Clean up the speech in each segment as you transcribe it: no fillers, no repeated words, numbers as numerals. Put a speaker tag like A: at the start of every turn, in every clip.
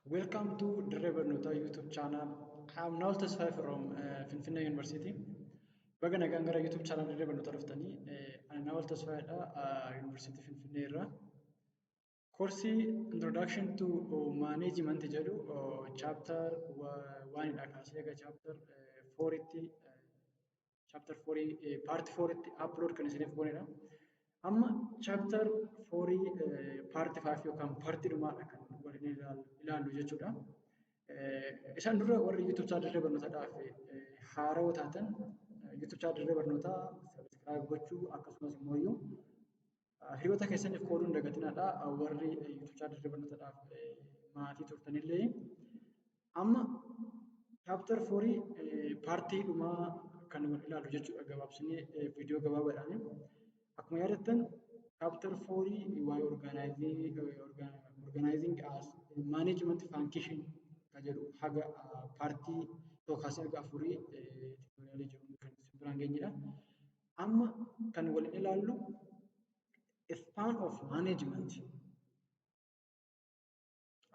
A: Welcome to Dirree Barnootaa YouTube channel. I'm Naol Tesfaye from Finfinnee University. Baga nagaan gara YouTube channel Dirree Barnootaa dhuftanii ani Naol Tesfayeedha University Finfinnee irraa. Koorsii Introduction to Management jedhu chapter 1 dha kaasee egaa chapter 4 tti chapter 4 part 4 tti upload kan isiniif goonedha. Amma chapter 4 part 5 yookaan part dhumaadha kan waliin ilaallu jechuudha. Isaan dura warri YouTube channel Dirree Barnootaadhaaf haarawaa taatan YouTube channel Dirree Barnootaa subscribe gochuu akkasumas immoo hiriyoota keessaniif qooduu hin dagatinaadha. Warri YouTube channel Dirree Barnootaadhaaf maatii turtanillee amma chapter 4 partii dhumaa kan wal ilaallu jechuudha gabaabsinee viidiyoo gabaabaadhaan. Akkuma yaadattan chapter 4 waa'ee organizing as management function kan jedhu haga partii yookaas haga afurii tutorialii jiru kan biraan geenyedha. Amma kan wal ilaallu span of management.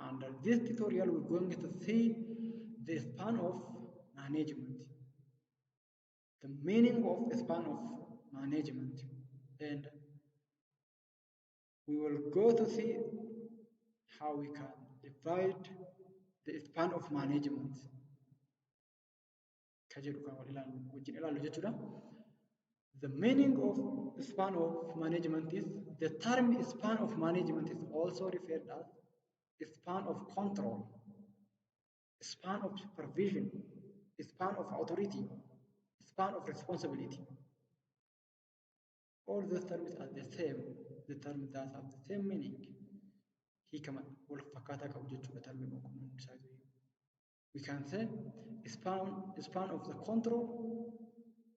A: Under this tutorial we're going to see the span of management, the meaning of span of management, and we will go to see how we can divide the span of management. The meaning of span of management is the term span of management is also referred as span of control, span of supervision, span of authority, span of responsibility. All those terms are the same, the terms that have the same meaning. We can say span of the control,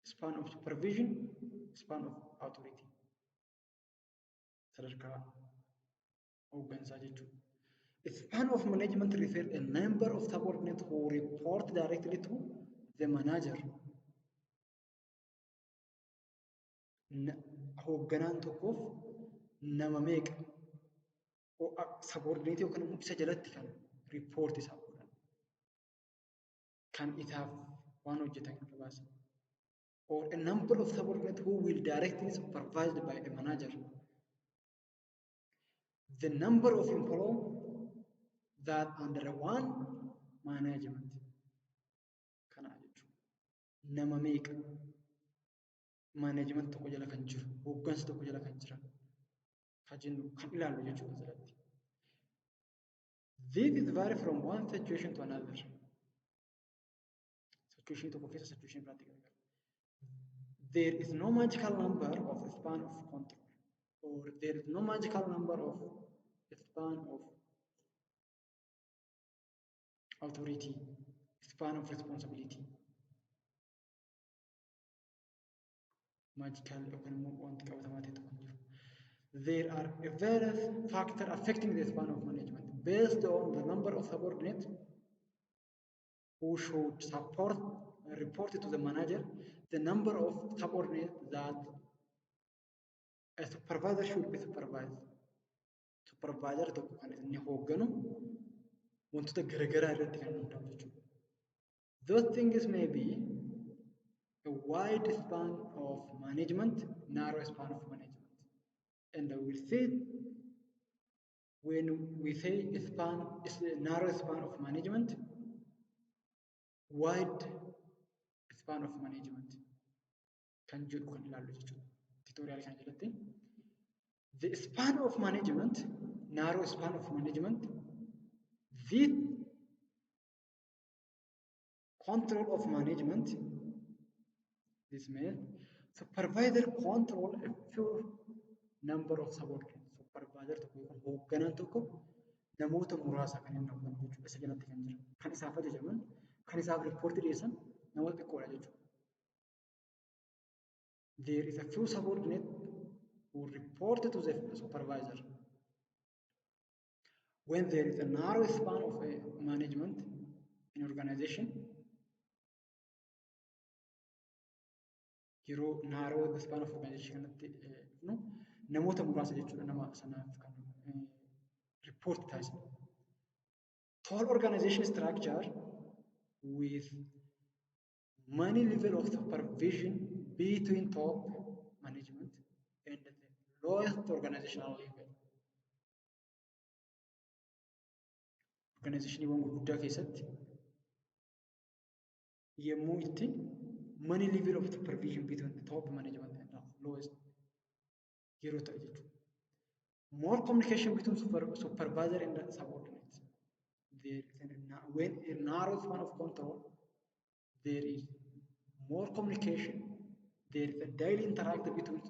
A: span of supervision, span of authority. Span of management refers a number of subordinates who report directly to the manager. Hoogganaan tokkoof nama meeqa subordinate yookaan immoo isa jalatti kan report isaa godhan kan isaaf waan hojjetan baasan, or a number of subordinates who will directly supervised by a manager. The number of employees that under one management kana jechuudha. Nama meeqa management tokko jala kan jiru, hooggansa tokko jala kan jiran kan jennu kan ilaallu jechuudha asirratti. This is vary from one situation to another. Situation tokko keessa situation biraatti garagara. There is no magical number of span of control, or there is no magical number of span of authority, span of responsibility. Magical there are various factors affecting the span of management based on the number of subordinates who should report to the manager, the number of subordinates that a supervisor should be supervised. Supervisor tokko kan inni hoogganu wantoota garaagaraa irratti kan hundaa'u jechuudha. Those things may be a wide span of management, narrow span of management. And we see when we say span is a narrow span of management, wide span of management. Kan jedhu kan ilaallu jechuudha. Tutorial kan jalatti. The span of management, narrow span of management, this control of management, this means supervisor control a few number of subordinates. Supervisor tokko yookaan hoogganaan tokko namoota muraasa kan inni hoogganu jechuudha. Isa jalatti kan jiran, kan isaaf ajajaman, kan isaaf riippoortii dhiyeessan namoota xiqqoodha jechuudha. There is a few subordinates who report to the supervisor. When there is a narrow span of management in organization, yeroo narrow span of organization kanatti namoota muraasa jechuudha nama sanaaf kan report taasisan. whole organization structure with many level of supervision between top management and the lowest organizational level. Organizationiiwwan gurguddaa keessatti yommuu itti many level of supervision between the top management and the lowest yeroo ta'e jechuudha. More communication between supervisor and the subordinate. When a narrow span of control, there is more communication. There is a daily interaction between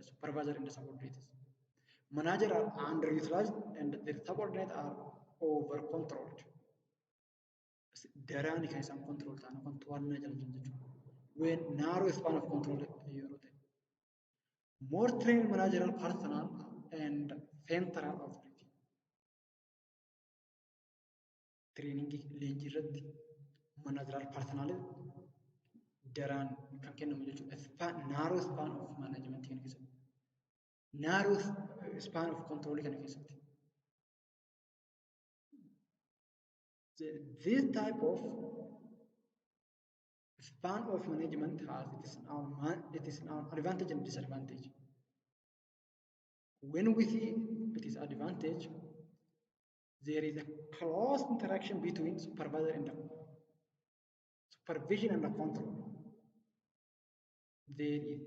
A: supervisor and the subordinates. Managers are underutilized and the subordinates are over-controlled. Darani kan isaan control ta'an kan to'annaa jala jiran jechuudha. When narrow span of control yeroo ta'e. More trained managerial personnel and central authority. Training leenjii irratti managerial personnel daraan kan kennamu jechuudha. Narrow span of management kana keessatti. Narrow span of control kana keessatti. This type of span of management has it is an advantage and disadvantage. When we see it is advantage, there is a close interaction between supervisor and the supervision and the control. There is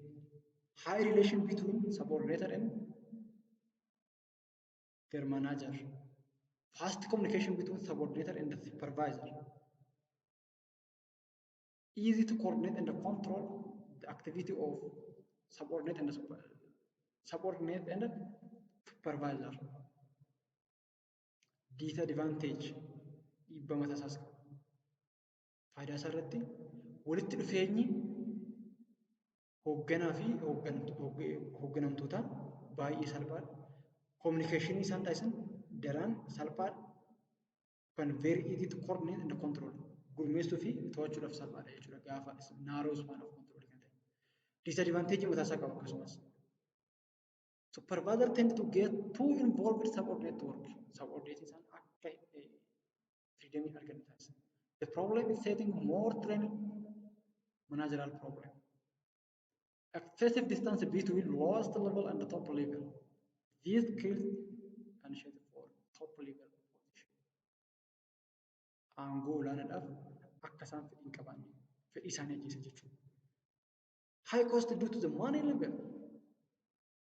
A: high relation between subordinator and their manager. Fast communication between subordinator and the supervisor. Easy to coordinate and control the activity of subordinate and the supervisor. Disadvantage dhibba mataa isaas qaba. Faayidaa isaa irratti walitti dhufeenyi hoogganaa fi hoogganamtoota baay'ee salphaadha. Communication isaan taasisan daraan salphaadha. Kan very easy to coordinate and control. Gurmeessuu fi to'achuudhaaf salphaadha jechuudha gaafa narrow span of control kan ta'e. Disadvantage mataa isaa qaba akkasumas. Supervisor tend to get too involved with subordinate work. Subordinate isaan akka freedom hin arganne taasisa. The problem is setting more training managerial problem. Excessive distance between lowest level and the top level. This kills initiative for top level position. Aangoo olaanaadhaaf akka isaan fedhii hin qabaanne fedhii isaanii ajjeesa jechuudha. High cost due to the money level.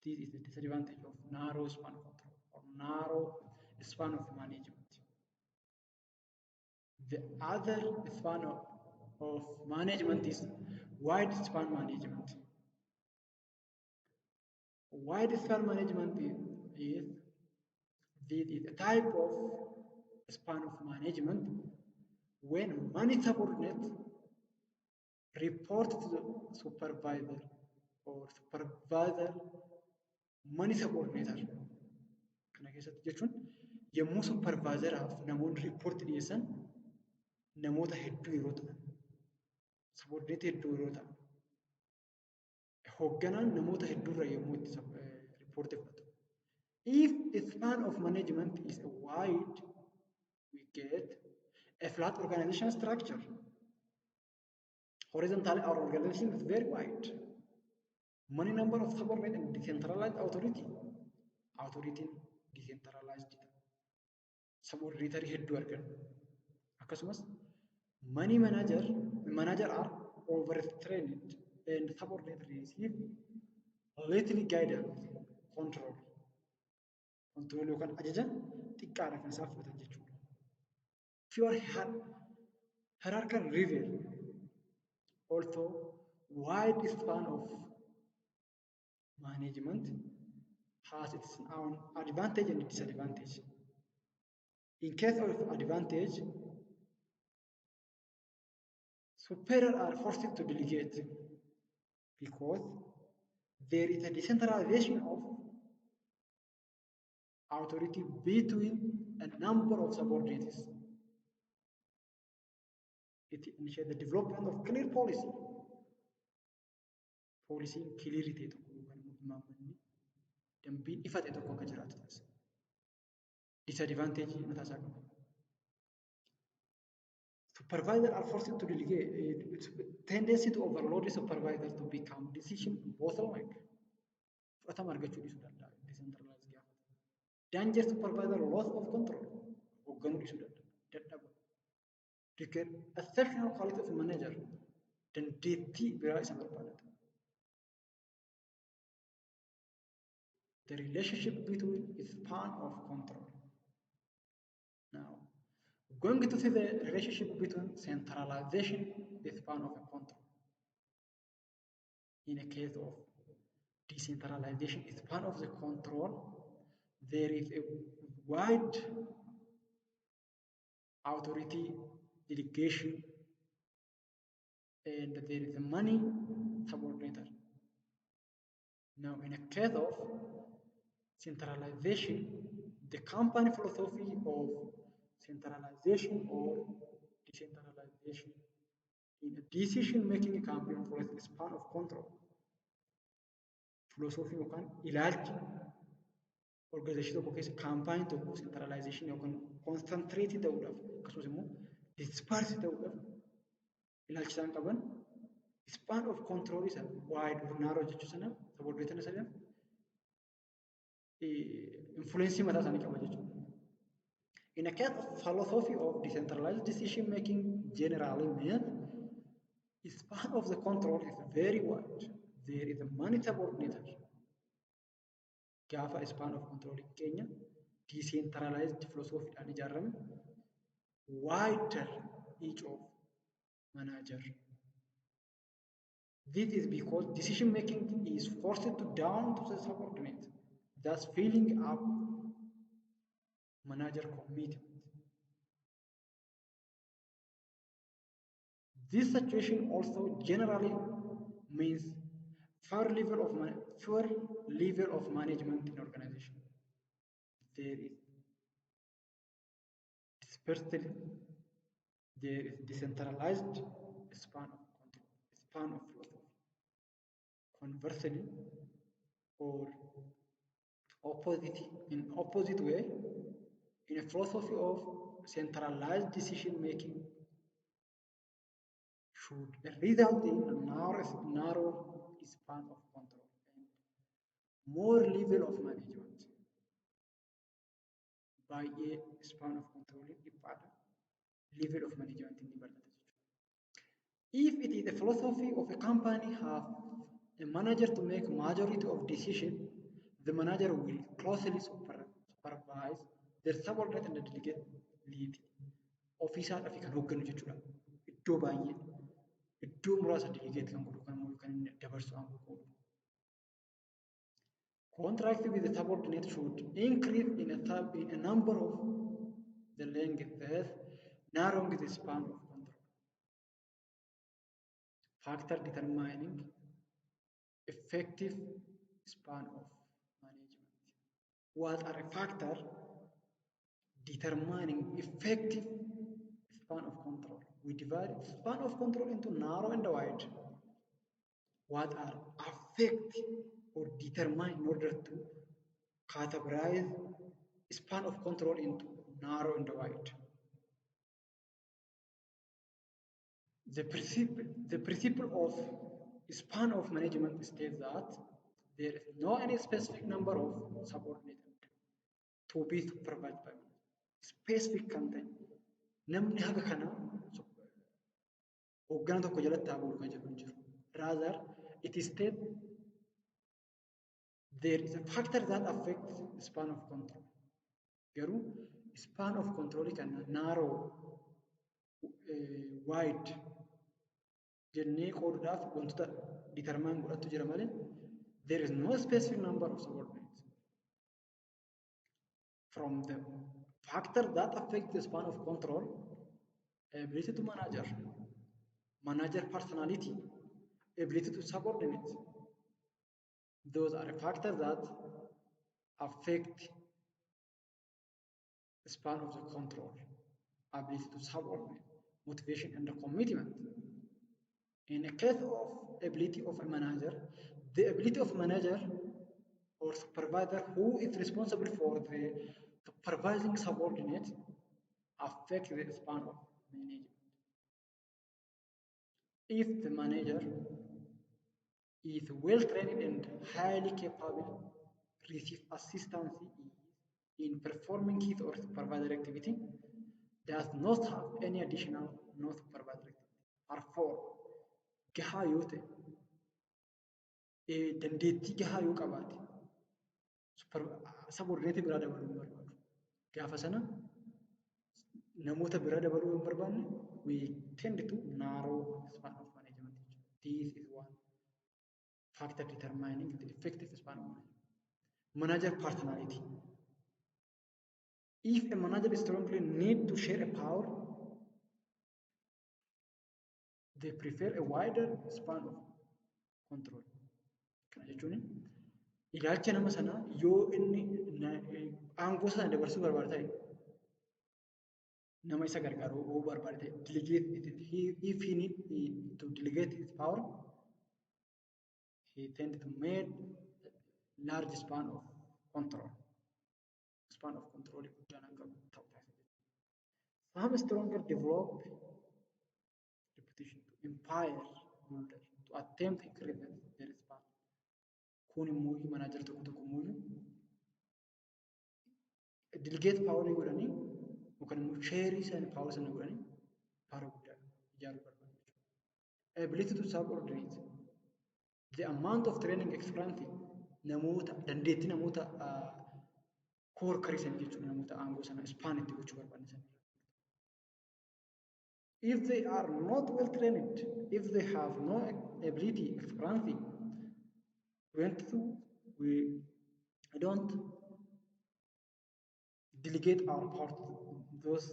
A: This is the disadvantage of narrow span control or narrow span of management. The other span of management is wide span management. Wide span management is a type of span of management when many subordinates report to the supervisor or supervisor many subordinator. Kana keessatti jechuun yommuu supervisoraaf namoonni report dhiyeessan namoota hedduu yeroo ta'an subordinate hedduu yeroo ta'an hoogganaan namoota hedduurra yommuu itti report fudhatu. If the span of management is wide, we get a flat organizational structure. Horizontally, our organization is very wide. Many number of subordinate and decentralized authority. Authority decentralized. Subordinate hedduu argan. Akkasumas, many manager are overtrained and subordinate receive little guidance, control. Control yookaan ajaja xiqqaadha kan isaan fudhatan jechuudha. Pure hierarchical level. Also, wide span of management has its own advantage and disadvantage. In case of advantage, superiors are forced to delegate because there is a decentralization of authority between a number of subordinates. It initiates the development of clear policy. Policy clarity tokko kan uumamni dambiin ifa ta'e tokko akka jiraatu taasisa. Disadvantage mataa isaa qaba. Supervisors are forced to delegate. It's a tendency to overload the supervisor to become decision bottleneck. Fudhatama argachuu dhiisuu danda'a. Decentralized gaafata. Danger supervisor loss of control. Hoogganuu dhiisuu danda'a. Dadhaba. Because exceptional quality of manager dandeettii biraa isa barbaadata. The relationship between span of control. Now, going to see the relationship between centralization and span of a control. In a case of decentralization, span of the control, there is a wide authority delegation and there is a money subordinator. Now, in a case of centralization, the company philosophy of centralization or decentralization in a decision-making company for a span of control. Philosophy yookaan ilaalchi organization tokko keessa company tokko centralization yookaan concentrate ta'uudhaaf akkasumas immoo disperse ta'uudhaaf ilaalchi isaan qaban span of control isa wide or narrow jechuu sana subordinate sana influence mataa isaanii qaba jechuudha. In a case of philosophy of decentralized decision making generally means span of the control is very wide. There is a money subordinator. Gaafa span of control keenya decentralized philosophy dhaan ijaarame wider each of manager. This is because decision making is forced to down to the subordinate, thus filling up manager commitment. This situation also generally means fewer level of management in organization. There is dispersed, there is decentralized span of control, span of philosophy. Conversely, or in opposite way, in a philosophy of centralized decision making should result in a narrow span of control and more level of management. By a span of control level of management in the if it is the philosophy of a company have a manager to make majority of decision, the manager will closely supervise their subordinate and the delegate lead. Officer of kan hoogganu jechuudha. Iddoo baay'ee iddoo muraasa delegate kan godhu kan mul'u kan inni dabarsu aangoo qabu. Contract with the subordinate should increase in a number of the length, thus narrowing the span of control. Factor determining effective span of management. What are a factor determining effective span of control? We divide span of control into narrow and wide. What are affect or determine in order to categorize span of control into narrow and wide? The principle of span of management states that there is no any specific number of subordinates to be supervised by specific content. Namni haga kana hooggana tokko jalatti haa bulu kan jedhu hin jiru. Rather, it is stated there is a factor that affects span of control. Garuu span of control kan narrow, wide jennee qooduudhaaf wantoota determine godhatu jira malee there is no specific number of subordinates. From the factor that affects the span of control, ability to manager personality, ability to subordinate. Those are factors that affect the span of the control, ability to subordinate, motivation and the commitment. In a case of ability of a manager, the ability of manager or supervisor who is responsible for the supervising subordinate affect the span of management. If the manager is well trained and highly capable, receive assistance in performing his or supervisory activity, does not have any additional non-supervisory activity. Therefore, gahaa yoo ta'e, dandeettii gahaa yoo qabaate, subordinate biraa dabaluu hin barbaadu. Gaafa sana namoota biraa dabaluu hin barbaanne, we tend to narrow span of management. This is one factor determining the effective span of management. Manager personality. If a manager strongly need to share a power, they prefer a wider span of control. Kana jechuun ilaalcha nama sanaa yoo inni aangoo sana dabarsuu barbaada ta'e, nama isa gargaaru yoo barbaada ta'e, if he need to delegate his power, he tend to make large span of control. Span of control guddaan qabu ta'uu taasisa. Some stronger develop repetition to empire builder to attempt increase their span. Kun immoo manager tokko immoo delegate power godhanii yookaan immoo share sana power sana godhanii power guddaa ijaaruu barbaadu. Ability to subordinate. The amount of training experience namoota dandeettii namoota core karisan jechuudha namoota aangoo sana span itti gochuu barbaadan. If they are not well trained, if they have no ability, experience, we don't delegate our power to those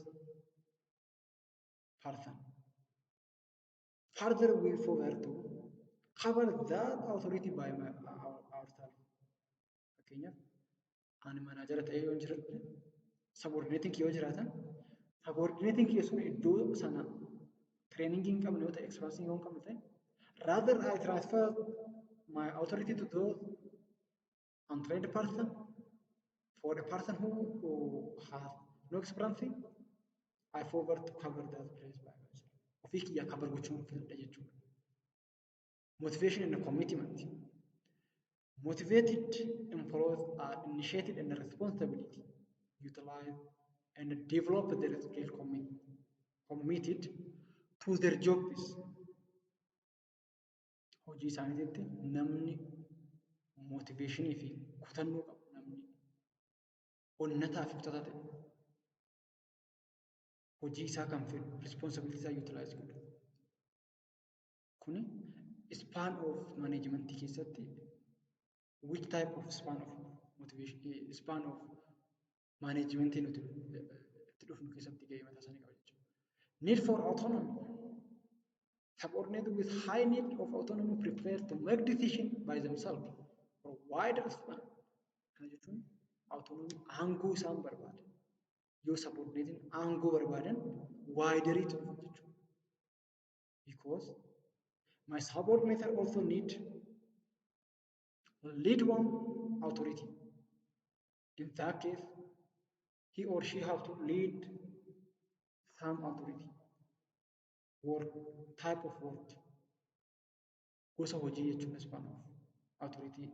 A: person. Further, we forward to cover that authority by ourselves. Okay, ani manager ta'ee yoo jiraate, subordinating yoo jiraatan, subordinating yoo sun iddoo sana training hin qabne yoo ta'e, experience yoo hin qabne ta'e, rather I transfer my authority to those untrained person for a person who has no experience, I forward to cover that place by myself. Ofii kiyyaa cover gochuun filadha jechuudha. Motivation and commitment. Motivated employees are initiated and responsibility, utilize and develop their skill committed to their jobs. Hojii isaaniitti namni motivationii fi kutannoo qabu, namni onnataa fi kutataa ta'e hojii isaa kan fedhu responsibility isaa utilize godhu. Kuni span of management keessatti which type of span of motivation span of management nuti itti dhufnu keessatti gahee mataa isaanii qaba jechuudha. Need for autonomy. Subordinate with high need of autonomy prepare to make decision by themselves for wider span. Kana jechuun autonomy aangoo isaan barbaada. Yoo subordinating aangoo barbaadan wideriitu dhufu jechuudha. Because my subordinate also need lead one authority. In that case, he or she have to lead some authority. Work, type of work. Gosa hojii jechuun span of authority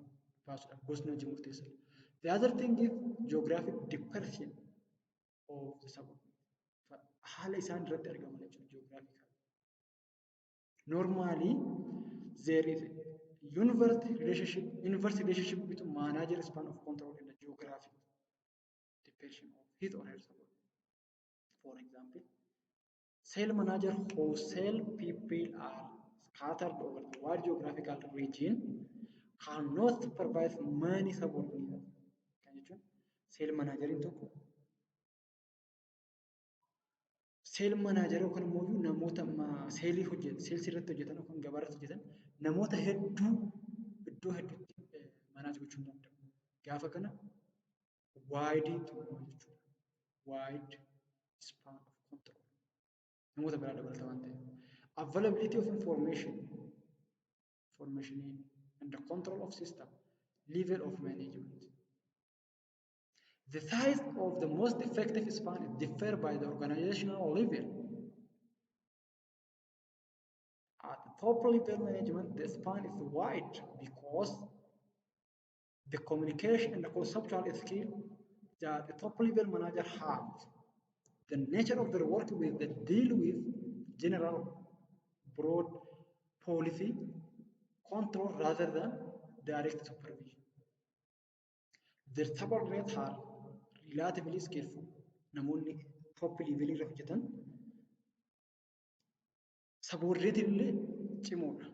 A: baasuudhaaf gosni hojii murteessadha. The other thing is geographic dispersion of the subordinate. Haala isaan irratti argaman jechuudha geographical. Normally, there is a inverse relationship between manager span of control and the geographic dispersion of his or her subordinate. For example, cell manager whose cell people are scattered over the wide geographical region cannot supervise many subordinates. Kan jechuun cell manager tokko cell manager yookaan immoo namoota seelii hojjetan, seelsii irratti hojjetan yookaan gabaa irratti hojjetan namoota hedduu iddoo hedduutti manaaj gochuu danda'u. Gaafa kana wide jechuudha. Wide span of control. Namoota biraa dabalata waan ta'eef. Availability of information and the control of system, level of management. The size of the most effective span is differ by the organizational level. At top level management, the span is wide because the communication and the conceptual skill that the top level manager has, the nature of their work with the deal with general broad policy control rather than direct supervision. Their subordinates are relatively skillful. Namoonni top level irra hojjetan subordinate illee cimoodha.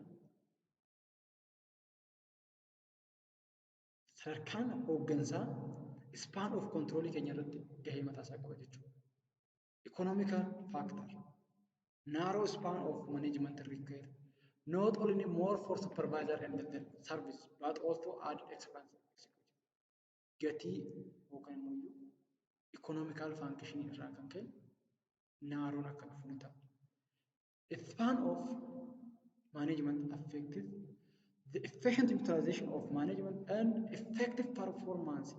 A: Sadarkaan hooggansaa span of control keenya irratti gahee mataa isaa qaba jechuudha. Economical factor, narrow span of management required not only more for supervisor and the service but also added expense. Gatii yookaan immoo economical function irraa kan ka'e naaroon akka dhufu ni ta'a. The span of management affected the efficient utilization of management and effective performance.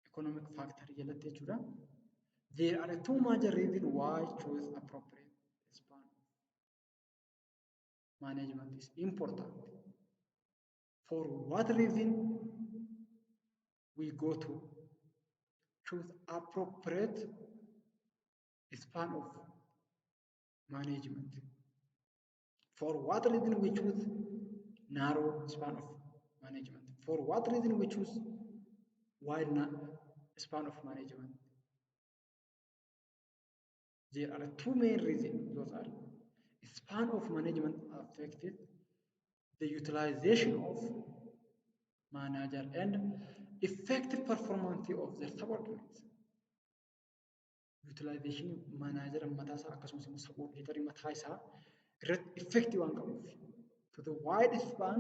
A: Economic factor jalatti jechuudha. There are two major reasons why choose appropriate span of management is important. For what reason we go to choose appropriate span of management? For what reason we choose narrow span of management? For what reason we choose wide span of management? There are two main reasons. Those are span of management affected the utilization of manager and effective performance of their subordinates. Utilization manager matasa akkasumas immoo subordinate mataa isaa irratti effective waan qabuuf. So the wide span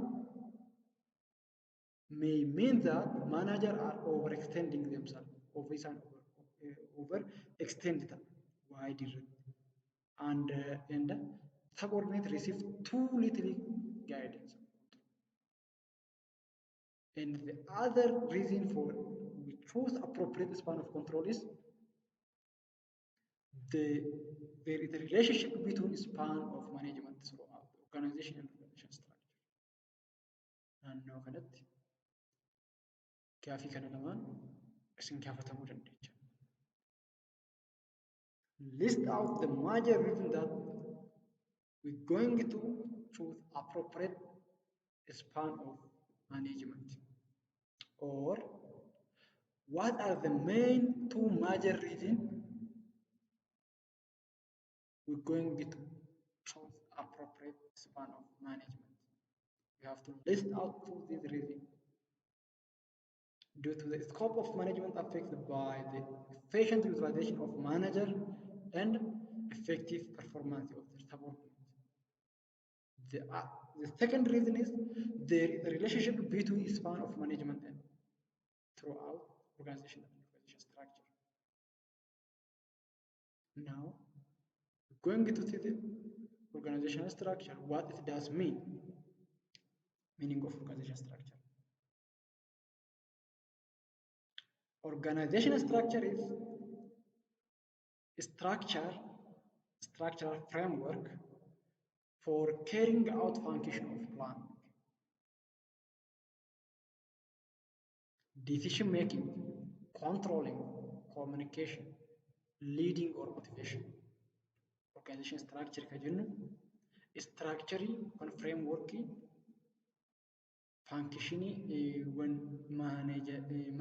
A: may mean that managers are overextending themselves, overextended wide and subordinate receive too little guidance. And the other reason for we choose appropriate span of control is there is a relationship between span of management throughout the organization and organization structure. Naannoo kanatti gaafii kana lamaan isin gaafatamuu dandeecha. List out the major reasons that we're going to choose appropriate span of management. Or what are the main two major reasons we're going to choose appropriate span of management? We have to list out these reasons. Due to the scope of management affected by the efficient utilization of manager and effective performance of the subordinates. The second reason is there is a relationship between span of management and throughout organization and organization structure. Now, going to see the organizational structure, what it does mean, meaning of organization structure. Organizational structure is structural framework for carrying out function of planning, decision making, controlling, communication, leading or motivation. Organization structure ka jennu structure kan framework function when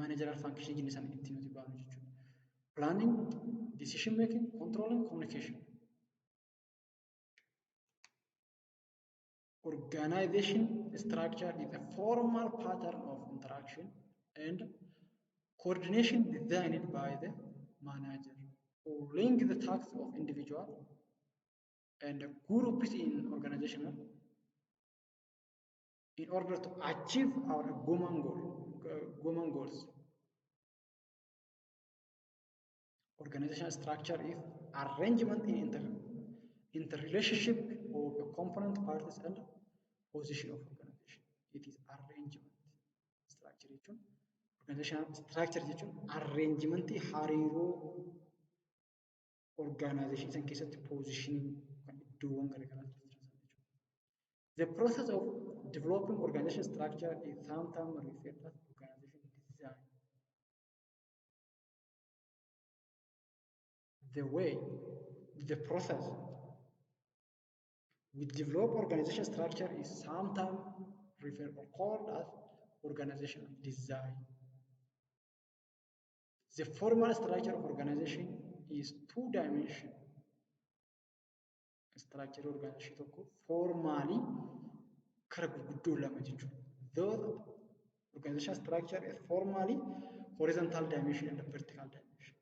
A: managerial function jinni san itti nuti baanu jechuudha. Planning, decision making, controlling, communication. Organization structure is a formal pattern of interaction and coordination designed by the manager who link the tasks of individual and groups in organizational in order to achieve our common goals. Organizational structure is arrangement in interrelationship of the component parties and position of organization. It is arrangement structure jechuun organizational structure jechuun arrangement hariiroo organization san keessatti positioning kan iddoowwan garagaraatti jiran jechuudha. The process of developing organization structure is sometimes referred as organization design. The process we develop organization structure is sometimes referred or called as organization design. The formal structure of organization is two-dimensional. Structure organization tokko formally kara gurguddoo lama jechuudha. Though organization structure is formally horizontal dimension and vertical dimension.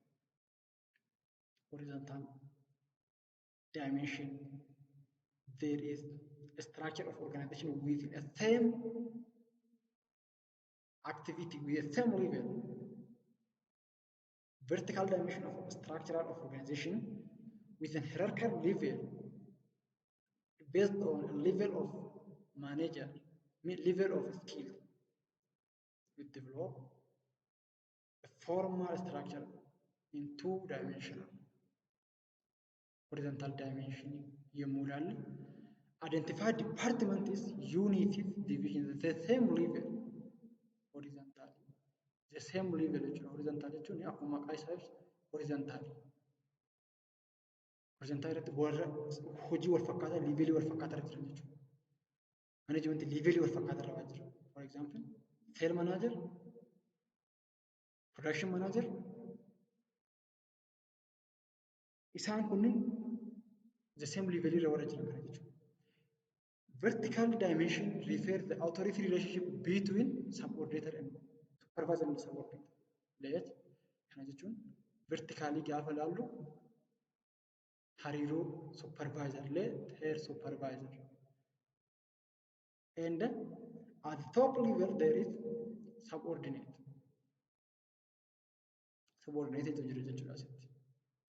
A: Horizontal dimension, there is a structure of organization with a same activity, with a same level. Vertical dimension of structure of organization with a hierarchical level based on a level of manager, level of skill. We develop a formal structure in two-dimensional. Horizontal dimension yommuu ilaalle identify department is units divisions the same level horizontal the same level jechuudha. Horizontal jechuun akkuma maqaa isaa ibsu horizontal irratti warra hojii wal fakkaataa levelii wal fakkaataa irra jiran jechuudha. Management levelii wal fakkaataa irra jira. For example, sales manager, production manager, isaan kunniin the same level irra warra jiran kana jechuudha. Vertical dimension refers the authority relationship between subordinator and supervisor and subordinator. Leet kana jechuun vertically gaafa ilaallu hariiroo supervisor head supervisor. And at the top level there is subordinate. Subordinate jiru jechuudha asitti.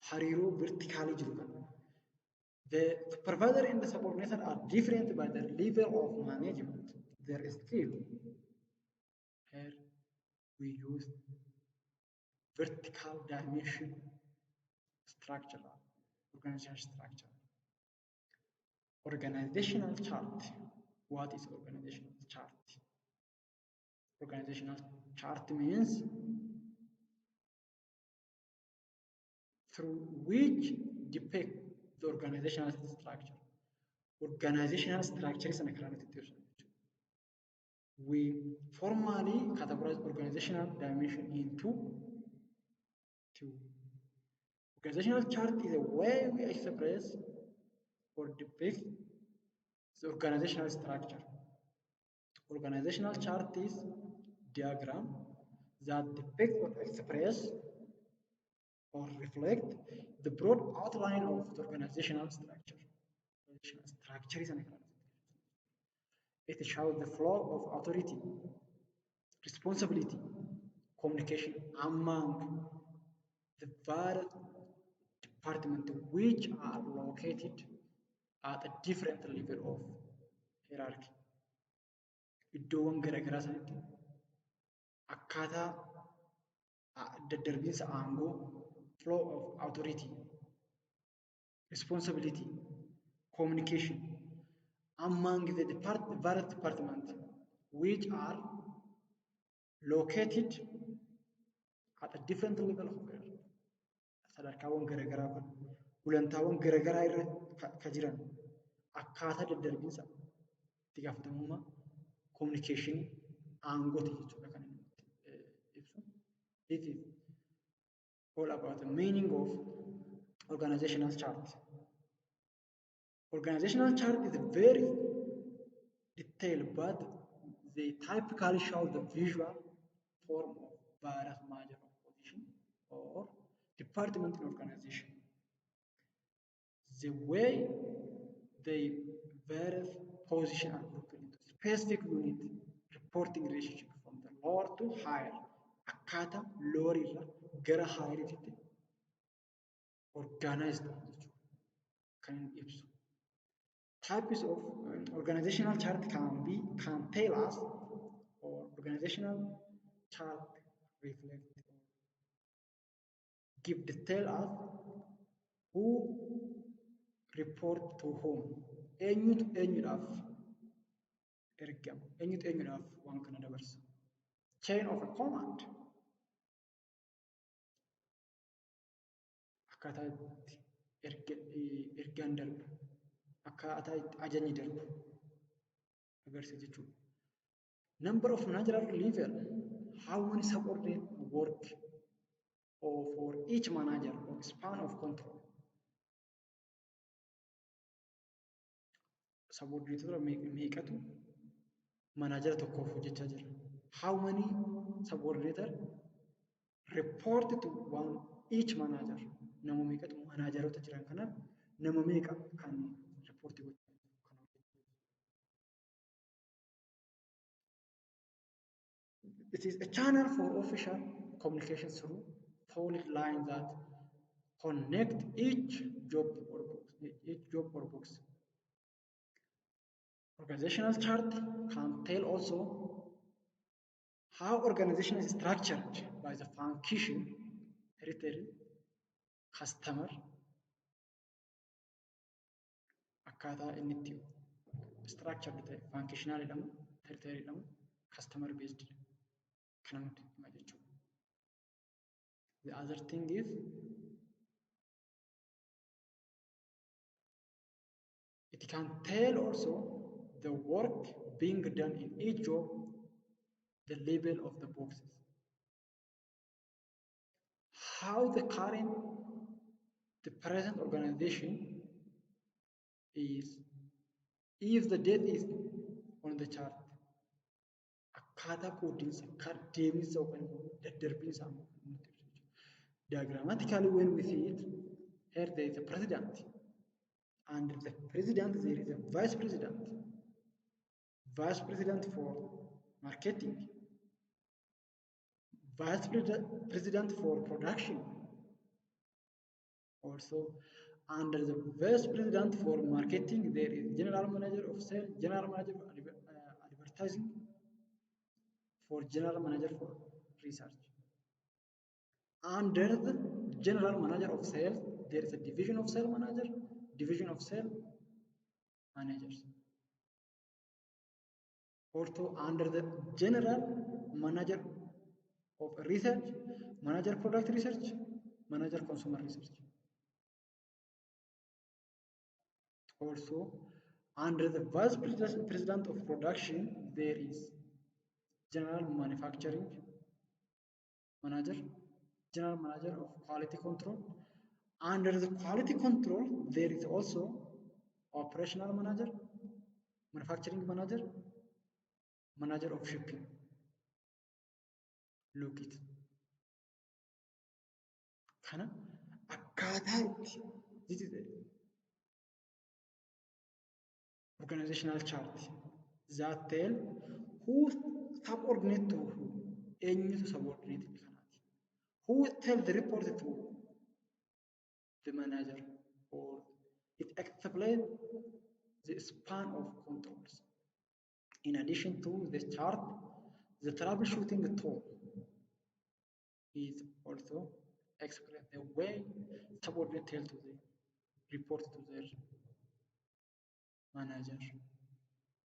A: Hariiroo vertically jiru kana. The supervisor and the subordination are different by the level of management. There is skill. Here we use vertical dimension structure, organizational structure. Organizational chart. What is organizational chart? Organizational chart means through which depict the organizational structure. Organizational structure is an acronym. We formally categorize organizational dimension into two. Organizational chart is a way we express or depict the organizational structure. Organizational chart is diagram that depicts or express or reflect the broad outline of the organizational structure. Organizational structure is an acronym. It shows the flow of authority, responsibility, communication among the various departments which are located at a different level of hierarchy. Iddoowwan garaagaraa sanatti akkaataa daddarbiinsa aangoo, flow of authority, responsibility, communication among the various departments which are located at a different level of hierarchy. Sadarkaawwan garaagaraa kun gulantaawwan garaagaraa irra ka jiran akkaataa daddarbiinsa itti gaafatamummaa communication aangooti jechuudha kan inni ibsu. This is all about the meaning of organizational chart. Organizational chart is very detailed, but they typically show the visual form of various major position or department in organization. The way they various position are grouped into specific unit reporting relationship from the lower to higher. Akkaataa lower irraa gara higher itti organized kan inni ibsu. Types of organizational chart can tell us, or organizational chart reflect or give detail us who report to whom. Eenyutu eenyudhaaf ergamu. Eenyutu eenyudhaaf waan kana dabarsa? Chain of a command. Akkaataa itti ergaan darbu, akkaataa itti ajajni darbu agarsiisa jechuudha. Number of managerial level, how many subordinates work or for each manager or span of control. Subordinates meeqatu manager tokkoof hojjechaa jira. How many subordinates report to one each manager. Nama meeqatu managerota jiran kanaaf nama meeqa kan report godhu. It is a channel for official communication through solid lines that connect each job or box. Organizational chart can tell also how organization is structured by the function, territory, customer, akkaataa inni itti structured ta'e functional jedhamu, territory jedhamu, customer based kana nuti hima jechuudha. The other thing is it can tell also the work being done in each job, the label of the boxes. How the present organization is, if the date is on the chart, akkaataa qoodinsa, deemsa yookaan daddarbinsa diagrammatically when we see it, here there is a president. Under the president there is a vice president. Vice president for marketing. Vice president for production. Also, under the vice president for marketing, there is general manager of sales, general manager for advertising, for general manager for research. Under the general manager of sales, there is a division of sales manager, division of sales managers. Also, under the general manager of research, manager product research, manager consumer research. Also, under the vice president of production, there is general manufacturing manager, general manager of quality control. Under the quality control, there is also operational manager, manufacturing manager, manager of shipping. Look it. Kana akkaataa itti, this is it. Organizational chart that tell who subordinate to who, eenyutu subordinate kanaati. Who tell the report to the manager, or it explains the span of controls. In addition to the chart, the troubleshooting tool is also explain the way subordinate tell to the report to their manager.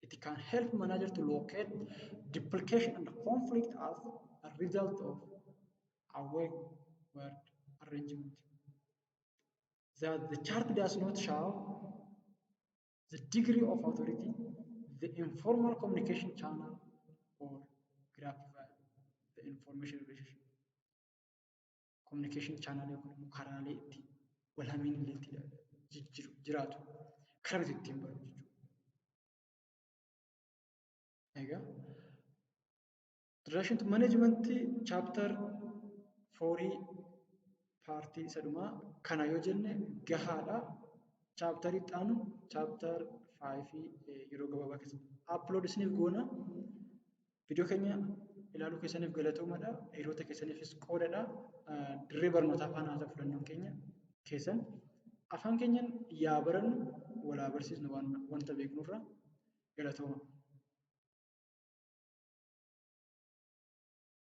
A: It can help manager to locate duplication and conflict as a result of awkward arrangement. That the chart does not show the degree of authority, the informal communication channel, or gratify the information relationship. Communication channel yookaan karaalee itti wal hamiin itti jiraatu karaa ittiin baru jechuudha. Egaa relation to management chapter 4 partii isa dhumaa kana yoo jenne gahaadha. Chapter itti aanu chapter 5 yeroo gabaabaa keessatti upload isiniif goona. Viidiyoo keenya ilaaluu keessaniif galatoomaadha. Hiriyoota keessaniifis qoodadha. Dirree barnootaa afaan haasaa fudhannoon keenya keessan afaan keenyan yaa barannu walaa barsiisnu wanta beeknurra galatooma.